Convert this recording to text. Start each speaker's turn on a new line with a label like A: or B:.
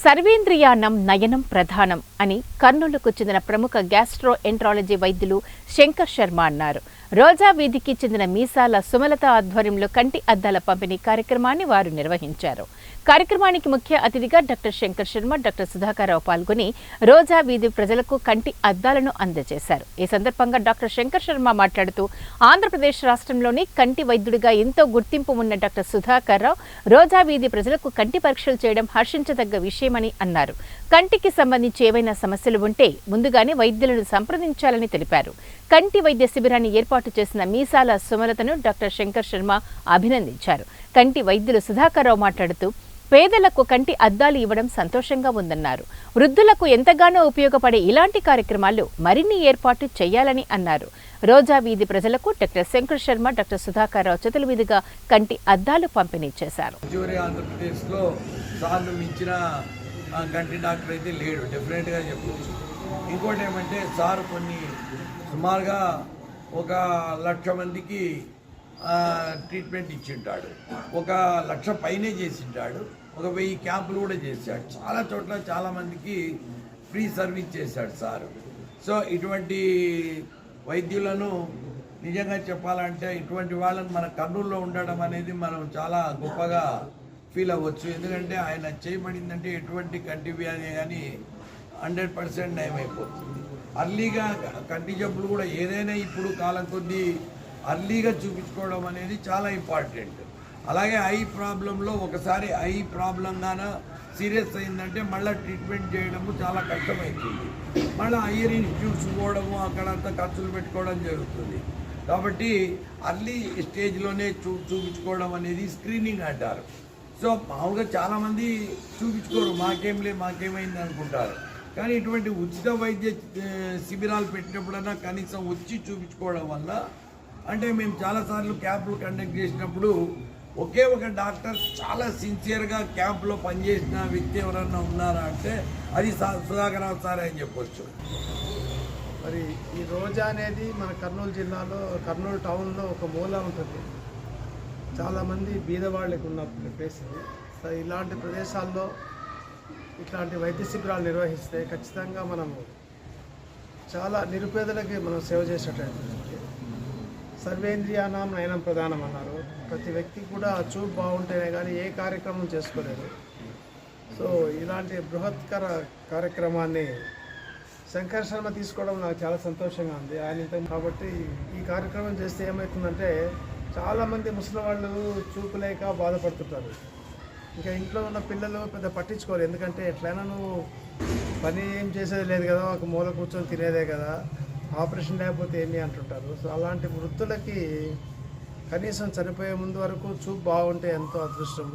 A: సర్వేంద్రియానం నయనం ప్రధానం అని కర్నూలుకు చెందిన ప్రముఖ గ్యాస్ట్రోఎంట్రాలజీ వైద్యులు శంకర్ శర్మ అన్నారు. రోజా వీధికి చెందిన మీసాల సుమలత ఆధ్వర్యంలో కంటి అద్దాల పంపిణీ కార్యక్రమాన్ని వారు నిర్వహించారు. కార్యక్రమానికి ముఖ్య అతిథిగా డాక్టర్ శంకర్ శర్మ, డాక్టర్ సుధాకర్రావు పాల్గొని రోజా వీధి ప్రజలకు కంటి అద్దాలను అందజేశారు. ఈ సందర్భంగా డాక్టర్ శంకర్ శర్మ మాట్లాడుతూ, ఆంధ్రప్రదేశ్ రాష్ట్రంలోని కంటి వైద్యుడిగా ఎంతో గుర్తింపు ఉన్న డాక్టర్ సుధాకర్రావు రోజా వీధి ప్రజలకు కంటి పరీక్షలు చేయడం హర్షించదగ్గ విషయమని అన్నారు. కంటికి సంబంధించి ఏవైనా సమస్యలు ఉంటే ముందుగానే వైద్యులను సంప్రదించాలని తెలిపారు. కంటి వైద్య శిబిరాన్ని ఏర్పాటు చేసిన మీసాల సుమలతను డాక్టర్ శంకర్ శర్మ అభినందించారు. కంటి వైద్యులు సుధాకర్రావు మాట్లాడుతూ, పేదలకు కంటి అద్దాలు ఇవ్వడం సంతోషంగా ఉందన్నారు. వృద్ధులకు ఎంతగానో ఉపయోగపడే ఇలాంటి కార్యక్రమాలు మరిన్ని ఏర్పాటు చేయాలని అన్నారు. రోజా వీధి ప్రజలకు డాక్టర్ శంకర్ శర్మ, డాక్టర్ సుధాకర్రావు చేతుల మీదుగా కంటి అద్దాలు పంపిణీ చేశారు.
B: కంటి డాక్టర్ అయితే లేడు, డెఫినెట్గా చెప్పవచ్చు. ఇంకోటి ఏమంటే, సార్ కొన్ని సుమారుగా 1,00,000 మందికి ట్రీట్మెంట్ ఇచ్చింటాడు, 1,00,000 పైనే చేసింటాడు, 1,000 క్యాంపులు కూడా చేశాడు. చాలా చోట్ల చాలామందికి ఫ్రీ సర్వీస్ చేశాడు సారు. సో ఇటువంటి వైద్యులను నిజంగా చెప్పాలంటే, ఇటువంటి వాళ్ళని మన కర్నూలులో ఉండడం అనేది మనం చాలా గొప్పగా ఫీల్ అవ్వచ్చు. ఎందుకంటే ఆయన చేయబడిందంటే ఎటువంటి కంటి వ్యాధి కానీ 100% నయమైపోతుంది. అర్లీగా కంటి జబ్బులు కూడా ఏదైనా ఇప్పుడు కాలం కొద్దీ అర్లీగా చూపించుకోవడం అనేది చాలా ఇంపార్టెంట్. అలాగే ఐ ప్రాబ్లంలో ఒకసారి ఐ ప్రాబ్లంగాన సీరియస్ అయిందంటే మళ్ళీ ట్రీట్మెంట్ చేయడము చాలా కష్టమవుతుంది. మళ్ళీ ఐయర్ ఇన్స్టిట్యూట్స్ పోవడము, అక్కడంతా ఖర్చులు పెట్టుకోవడం జరుగుతుంది. కాబట్టి అర్లీ స్టేజ్లోనే చూపించుకోవడం అనేది స్క్రీనింగ్ అంటారు. సో మామూలుగా చాలామంది చూపించుకోరు, మాకేమైంది అనుకుంటారు. కానీ ఇటువంటి ఉచిత వైద్య శిబిరాలు పెట్టినప్పుడన్నా కనీసం వచ్చి చూపించుకోవడం వల్ల, అంటే మేము చాలాసార్లు క్యాంపులు కండక్ట్ చేసినప్పుడు ఒకే ఒక డాక్టర్ చాలా సిన్సియర్గా క్యాంపులో పనిచేసిన వ్యక్తి ఎవరన్నా ఉన్నారా అంటే అది సుధాకర్రావు సార్ అని చెప్పొచ్చు.
C: మరి ఈ రోజా అనేది మన కర్నూలు జిల్లాలో, కర్నూలు టౌన్లో ఒక మూల ఉంటుంది. చాలామంది బీదవాళ్ళకి ఉన్న ప్లేస్ ఇది. సో ఇలాంటి ప్రదేశాల్లో ఇట్లాంటి వైద్య శిబిరాలు నిర్వహిస్తే ఖచ్చితంగా మనము చాలా నిరుపేదలకి మనం సేవ చేసేటట్టు. సర్వేంద్రియానం నయనం ప్రధానం అన్నారు. ప్రతి వ్యక్తికి కూడా చూపు బాగుంటేనే కానీ ఏ కార్యక్రమం చేసుకోలేదు. సో ఇలాంటి బృహత్కర కార్యక్రమాన్ని శంకర్ శర్మ తీసుకోవడం నాకు చాలా సంతోషంగా ఉంది. ఆయన కాబట్టి ఈ కార్యక్రమం చేస్తే ఏమవుతుందంటే, చాలామంది ముసలి వాళ్ళు చూపు లేక బాధపడుతుంటారు. ఇంకా ఇంట్లో ఉన్న పిల్లలు పెద్ద పట్టించుకోరు. ఎందుకంటే ఎట్లయినా నువ్వు పని ఏం చేసేది లేదు కదా, ఒక మూల కూర్చొని తినేదే కదా, ఆపరేషన్ లేకపోతే ఏమి అంటుంటారు. సో అలాంటి వృద్ధులకి కనీసం చనిపోయే ముందు వరకు చూపు బాగుంటే ఎంతో అదృష్టం.